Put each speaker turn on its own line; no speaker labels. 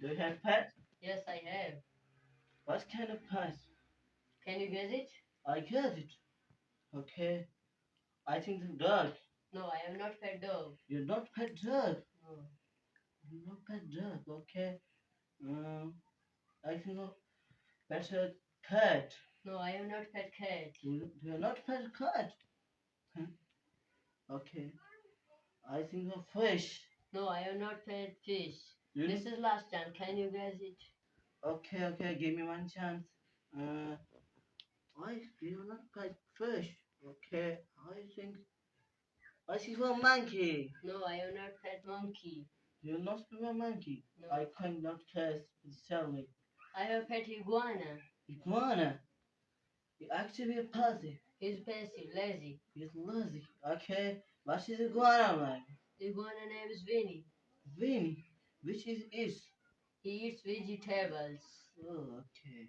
Do you have pet?
Yes, I have.
What kind of pet?
Can you guess it?
I get it. Okay. I think the dog.
No, I have not pet dog.
You're not pet dog.
No.
You're not pet dog. Okay. I think of pet a cat.
No, I have not pet cat.
You're not pet cat. Hmm? Okay. I think of fish.
No, I have not pet fish.
You
This is last time. Can you guess it?
okay. Give me one chance. I you're not pet fish. Okay. I think for monkey.
No, I have not pet monkey.
You're not a monkey.
No.
I cannot guess. Tell me.
I have pet iguana.
Iguana. You actually a pussy.
He's passive, lazy.
He's lazy. Okay. What is iguana like?
Iguana name is Vinny.
Vinny. Which is is?
He eats vegetables.
Oh, okay.